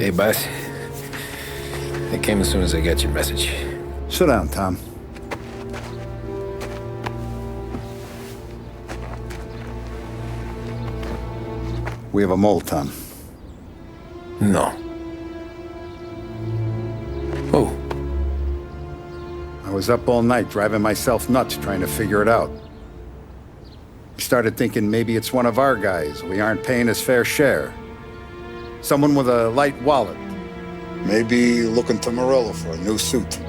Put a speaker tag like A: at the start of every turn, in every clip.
A: Hey, boss. I came as soon as I got your message.
B: Sit down, Tom. We have a mole, Tom.
A: No. Oh.
B: I was up all night driving myself nuts trying to figure it out. I started thinking maybe it's one of our guys. We aren't paying his fair share. Someone with a light wallet. Maybe looking to Morello for a new suit.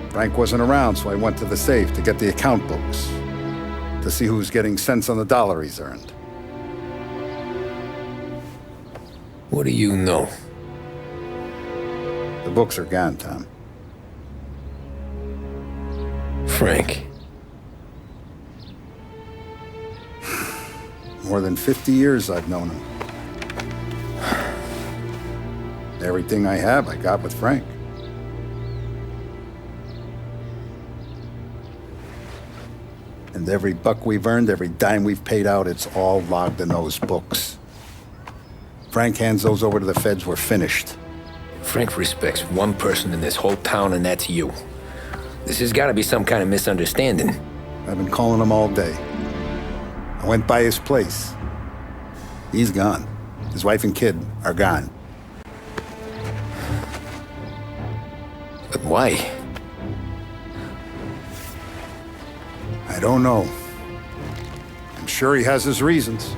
B: Frank wasn't around, so I went to the safe to get the account books. To see who's getting cents on the dollar he's earned.
A: What do you know?
B: The books are gone, Tom.
A: Frank.
B: More than 50 years I've known him. Everything I have, I got with Frank. And every buck we've earned, every dime we've paid out, it's all logged in those books. Frank hands those over to the feds, we're finished.
A: Frank respects one person in this whole town, and that's you. This has got to be some kind of misunderstanding.
B: I've been calling him all day. I went by his place. He's gone. His wife and kid are gone.
A: But why?
B: I don't know. I'm sure he has his reasons.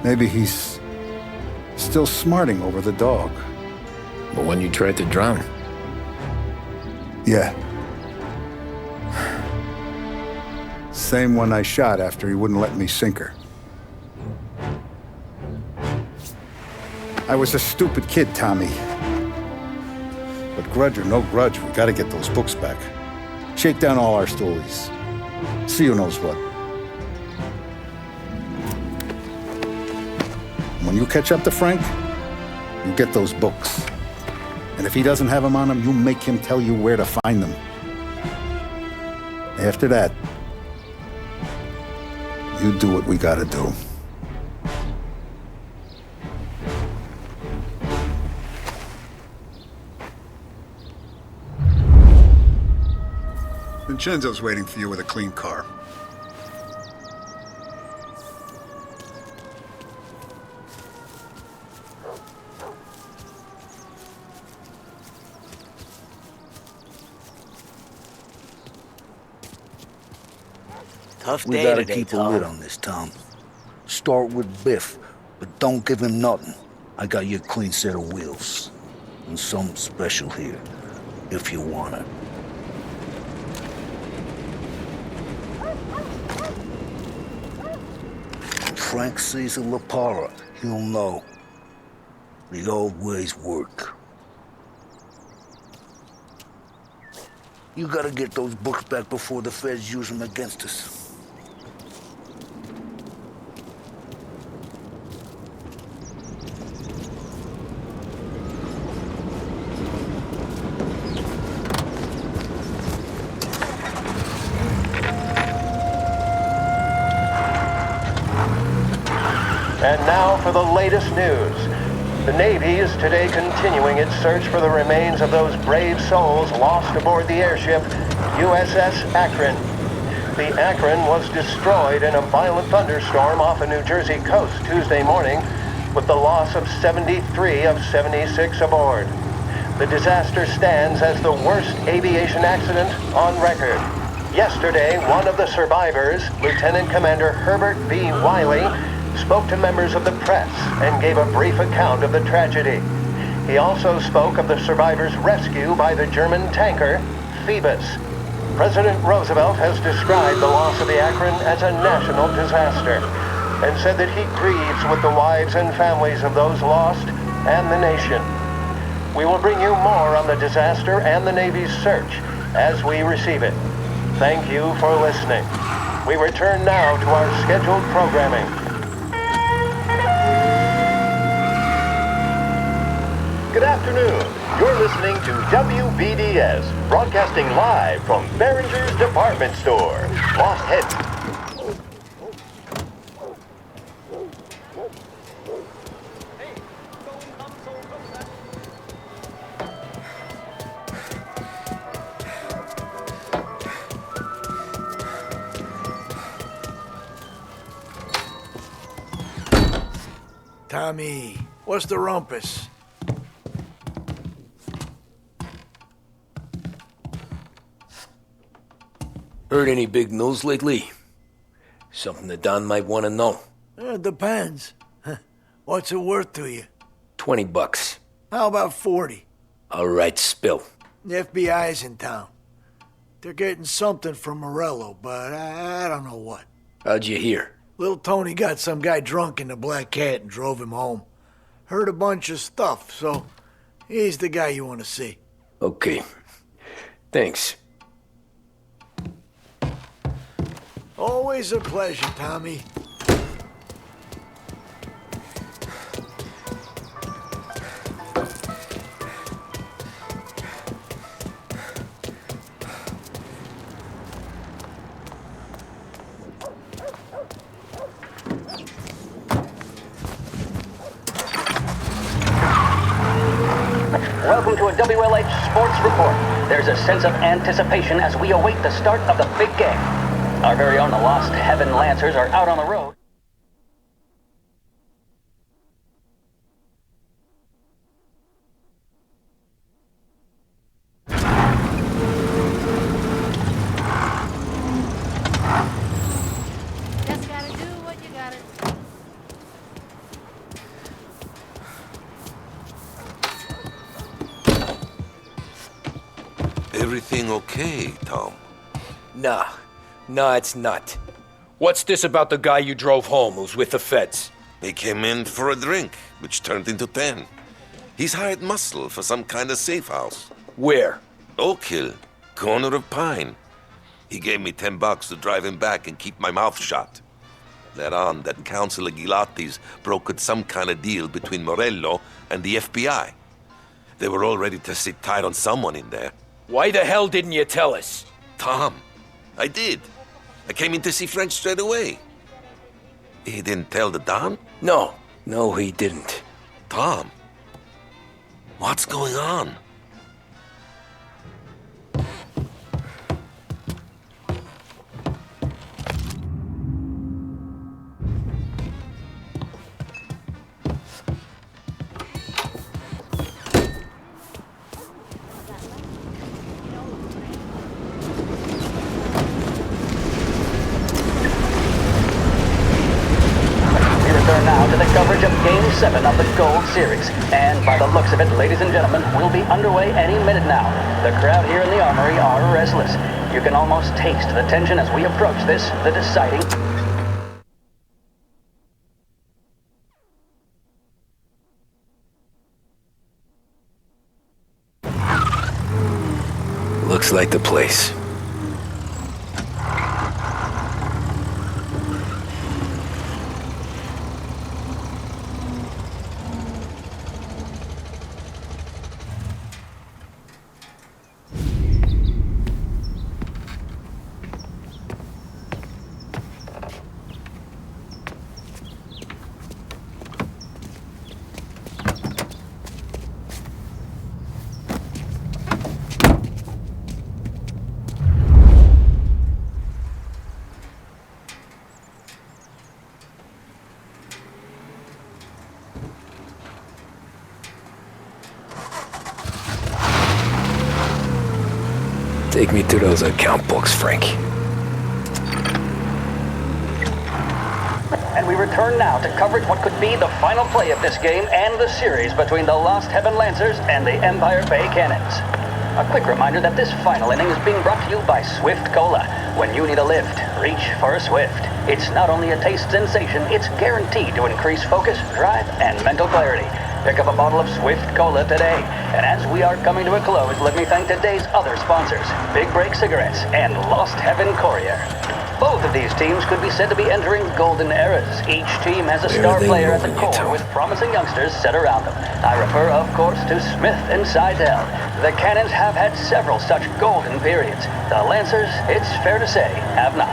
B: Maybe he's still smarting over the dog.
A: The one you tried to drown?
B: Yeah. Same one I shot after he wouldn't let me sink her. I was a stupid kid, Tommy. But grudge or no grudge, we gotta get those books back. Shake down all our stories. See who knows what. When you catch up to Frank, you get those books. And if he doesn't have them on him, you make him tell you where to find them. After that, you do what we gotta do. Vincenzo's waiting for you with a clean car.
C: Tough
D: We
C: day
D: gotta
C: today,
D: keep a
C: Tom.
D: lid on this, Tom. Start with Biff, but don't give him nothing. I got you a clean set of wheels. And something special here, if you want it. When Frank sees a La Parra, he'll know. The old ways work. You gotta get those books back before the feds use them against us.
E: And now for the latest news. The Navy is today continuing its search for the remains of those brave souls lost aboard the airship USS Akron. The Akron was destroyed in a violent thunderstorm off the New Jersey coast Tuesday morning, with the loss of 73 of 76 aboard. The disaster stands as the worst aviation accident on record. Yesterday, one of the survivors, Lieutenant Commander Herbert B. Wiley, spoke to members of the press and gave a brief account of the tragedy. He also spoke of the survivors' rescue by the German tanker Phoebus. President Roosevelt has described the loss of the Akron as a national disaster and said that he grieves with the wives and families of those lost and the nation. We will bring you more on the disaster and the Navy's search as we receive it. Thank you for listening. We return now to our scheduled programming. Good afternoon. You're listening to WBDS, broadcasting live from Behringer's Department Store. Lost Head.
F: Tommy. What's the rumpus?
A: Heard any big news lately? Something that Don might want to know.
F: Depends. What's it worth to you?
A: $20.
F: How about 40?
A: All right, spill.
F: The FBI's in town. They're getting something from Morello, but I don't know what.
A: How'd you hear?
F: Little Tony got some guy drunk in the Black Cat and drove him home. Heard a bunch of stuff, so he's the guy you want to see.
A: Okay. Thanks.
F: Always a pleasure, Tommy.
G: Welcome to a WLH Sports Report. There's a sense of anticipation as we await the start of the big game. Our very own Lost Heaven Lancers are out on the road.
H: Just gotta do what you gotta do.
I: Everything okay, Tom?
A: Nah, it's not. What's this about the guy you drove home who's with the feds?
I: They came in for a drink, which turned into 10. He's hired muscle for some kind of safe house.
A: Where?
I: Oak Hill, corner of Pine. He gave me $10 to drive him back and keep my mouth shut. Let on that Councilor Gilatti's brokered some kind of deal between Morello and the FBI. They were all ready to sit tight on someone in there.
A: Why the hell didn't you tell us?
I: Tom, I did. I came in to see French straight away. He didn't tell the Don?
A: No, he didn't.
I: Tom, what's going on?
G: Now to the coverage of Game 7 of the Gold Series. And by the looks of it, ladies and gentlemen, we'll be underway any minute now. The crowd here in the Armory are restless. You can almost taste the tension as we approach this, the deciding...
A: Looks like the place. Take me to those account books, Frank.
G: And we return now to coverage what could be the final play of this game and the series between the Lost Heaven Lancers and the Empire Bay Cannons. A quick reminder that this final inning is being brought to you by Swift Cola. When you need a lift, reach for a Swift. It's not only a taste sensation, it's guaranteed to increase focus, drive, and mental clarity. Pick up a bottle of Swift Cola today. And as we are coming to a close, let me thank today's other sponsors, Big Break Cigarettes and Lost Heaven Courier. Both of these teams could be said to be entering golden eras. Each team has a star player at the core with promising youngsters set around them. I refer, of course, to Smith and Seidel. The Cannons have had several such golden periods. The Lancers, it's fair to say, have not.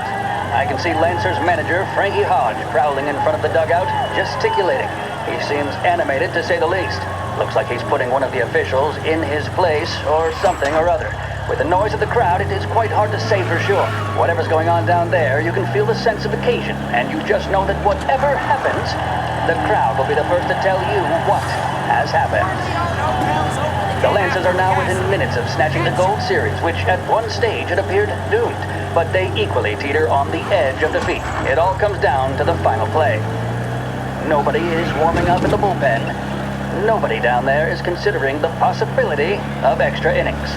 G: I can see Lancers manager Frankie Hodge prowling in front of the dugout, gesticulating. He seems animated, to say the least. Looks like he's putting one of the officials in his place, or something or other. With the noise of the crowd, it is quite hard to say for sure. Whatever's going on down there, you can feel the sense of occasion, and you just know that whatever happens, The crowd will be the first to tell you what has happened. The Lancers are now within minutes of snatching the Gold Series, which at one stage had appeared doomed, but they equally teeter on the edge of defeat. It all comes down to the final play. Nobody is warming up in the bullpen. Nobody down there is considering the possibility of extra innings.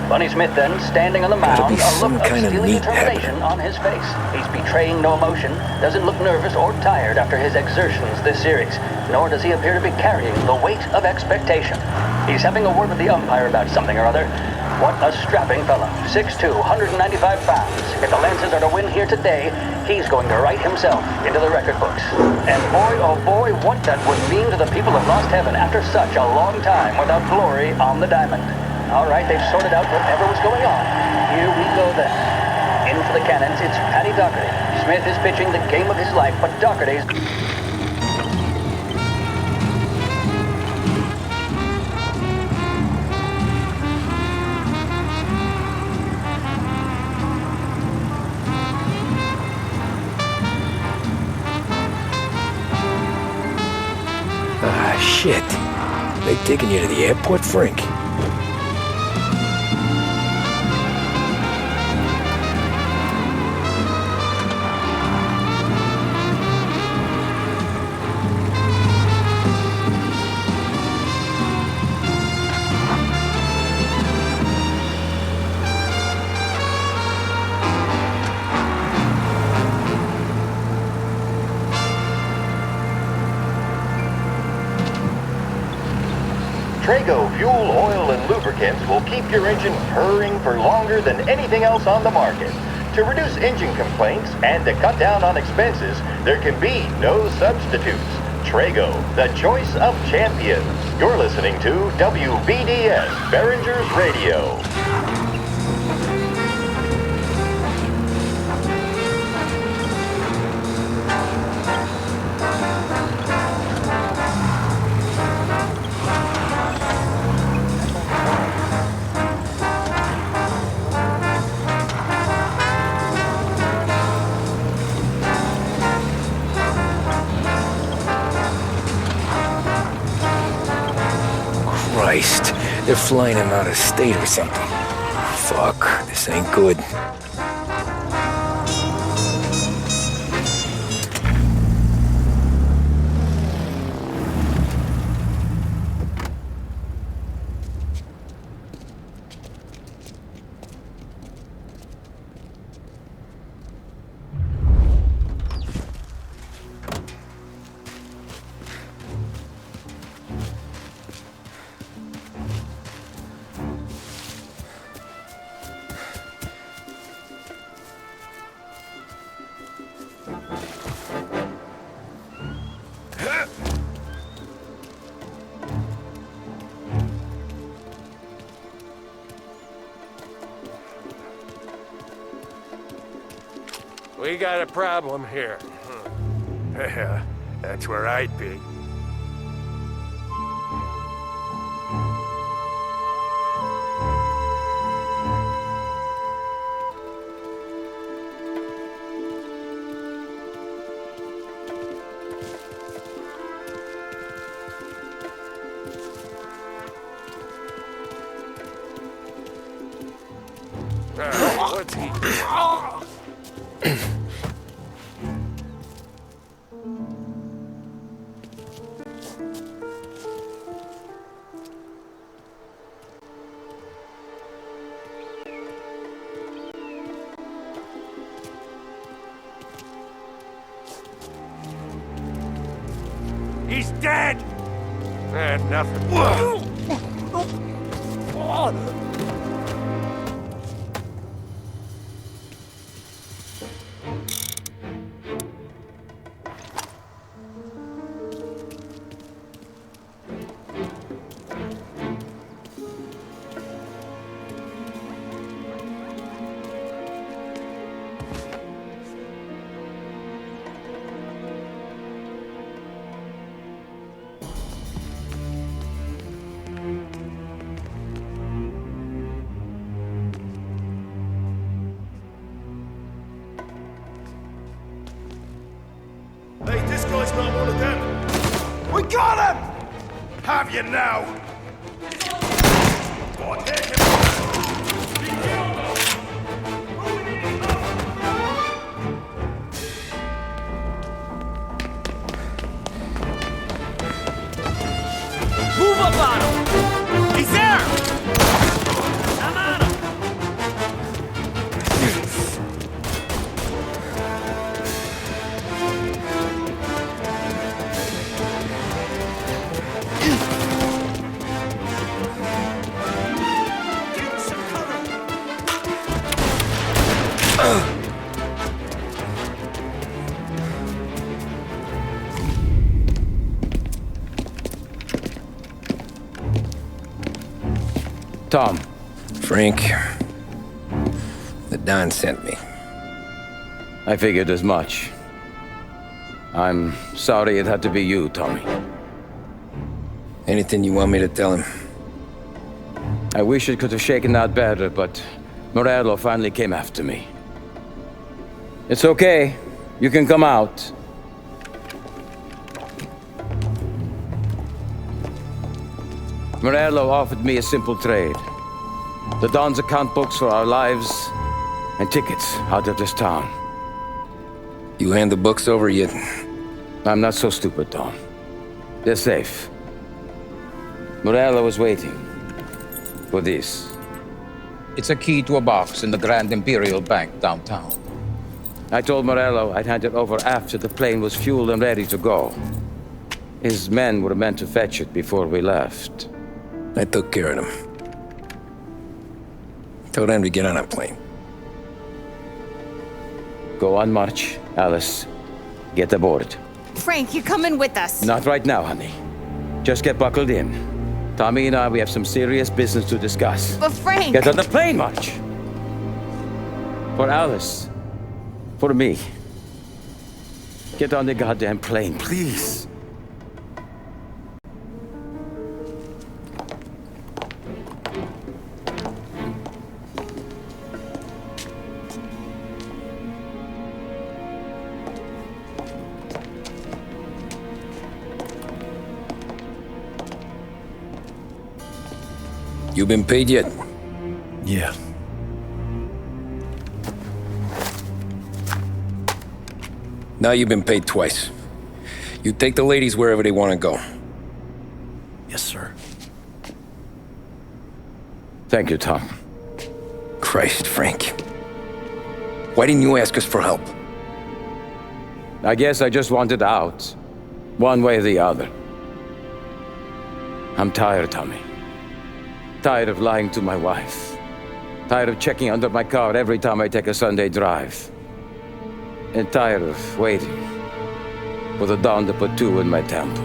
G: Bunny Smith then, standing on the mound, a look of steely determination on his face. He's betraying no emotion, doesn't look nervous or tired after his exertions this series, nor does he appear to be carrying the weight of expectation. He's having a word with the umpire about something or other. What a strapping fellow, 6'2", 195 pounds. If the Lancers are to win here today, he's going to write himself into the record books. And boy, oh boy, what that would mean to the people of Lost Heaven after such a long time without glory on the diamond. All right, they've sorted out whatever was going on. Here we go then. In for the Cannons, it's Paddy Doherty. Smith is pitching the game of his life, but Doherty's...
A: Ah, shit. They taking you to the airport, Frank?
E: Trago fuel, oil, and lubricants will keep your engine purring for longer than anything else on the market. To reduce engine complaints and to cut down on expenses, there can be no substitutes. Trago, the choice of champions. You're listening to WBDS, Behringer's Radio.
A: Christ, they're flying him out of state or something. Fuck, this ain't good.
J: We got a problem here. Yeah, that's where I'd be. What's he? He's dead! Nothing.
K: have you now!
C: Move up on him! He's there! I'm on him! Get some cover!
A: Tom. Frank. The Don sent me.
L: I figured as much. I'm sorry it had to be you, Tommy.
A: Anything you want me to tell him?
L: I wish it could have shaken out better, but Morello finally came after me. It's okay. You can come out. Morello offered me a simple trade. The Don's account books for our lives and tickets out of this town.
A: You hand the books over yet?
L: I'm not so stupid, Don. They're safe. Morello was waiting for this.
M: It's a key to a box in the Grand Imperial Bank downtown.
L: I told Morello I'd hand it over after the plane was fueled and ready to go. His men were meant to fetch it before we left.
A: I took care of them. Told them to get on a plane.
L: Go on, March. Alice, get aboard.
N: Frank, you're coming with us.
L: Not right now, honey. Just get buckled in. Tommy and I, we have some serious business to discuss.
N: But Frank...
L: Get on the plane, March! For Alice. For me. Get on the goddamn plane, please.
A: You been paid yet?
F: Yeah.
A: Now you've been paid twice. You take the ladies wherever they want to go.
F: Yes, sir.
L: Thank you, Tom.
A: Christ, Frank. Why didn't you ask us for help?
L: I guess I just wanted out. One way or the other. I'm tired, Tommy. Tired of lying to my wife. Tired of checking under my car every time I take a Sunday drive. And tired of waiting for the dawn to put two in my temple.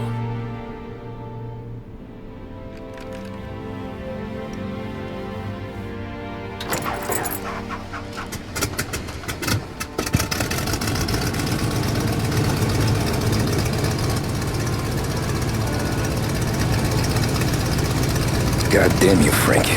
A: God damn you, Frank.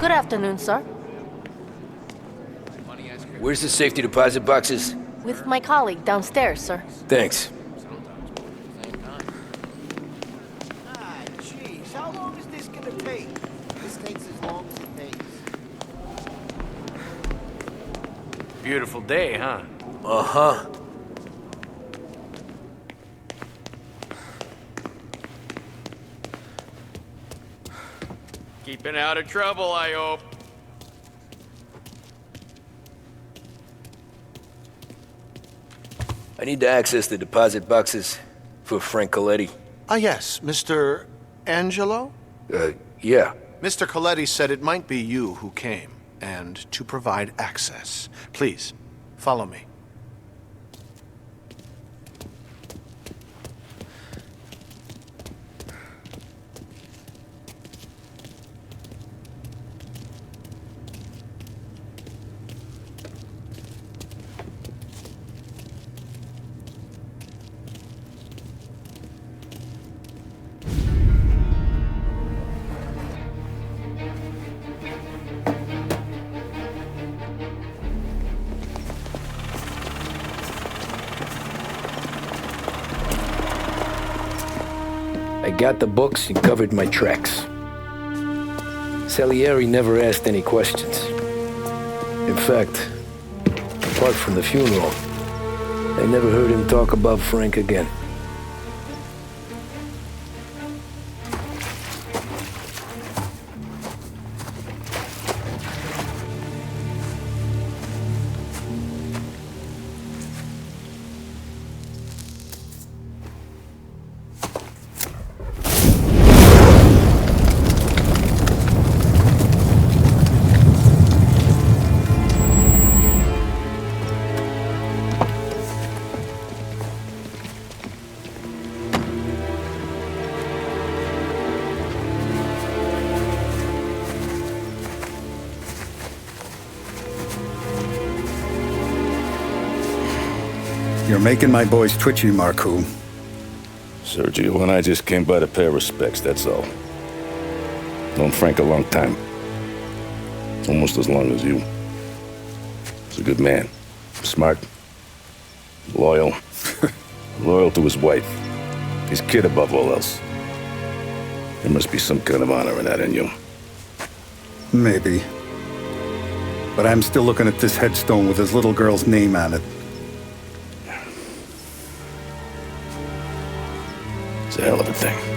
H: Good afternoon, sir.
A: Where's the safety deposit boxes?
H: With my colleague downstairs, sir.
A: Thanks.
C: Jeez, how long is this gonna take? This takes as long as it takes.
J: Beautiful day, huh?
C: Keeping out of trouble, I hope.
A: I need to access the deposit boxes for Frank Coletti.
K: Ah, yes, Mr. Angelo?
A: Yeah.
K: Mr. Coletti said it might be you who came, and to provide access. Please, follow me.
A: I got the books and covered my tracks. Salieri never asked any questions. In fact, apart from the funeral, I never heard him talk about Frank again.
B: You're making my boys twitchy, Marku.
O: Sergio and I just came by to pay respects, that's all. Known Frank a long time. Almost as long as you. He's a good man. Smart. Loyal. Loyal to his wife. His kid above all else. There must be some kind of honor in that in you.
B: Maybe. But I'm still looking at this headstone with his little girl's name on it.
O: It's a hell of a thing.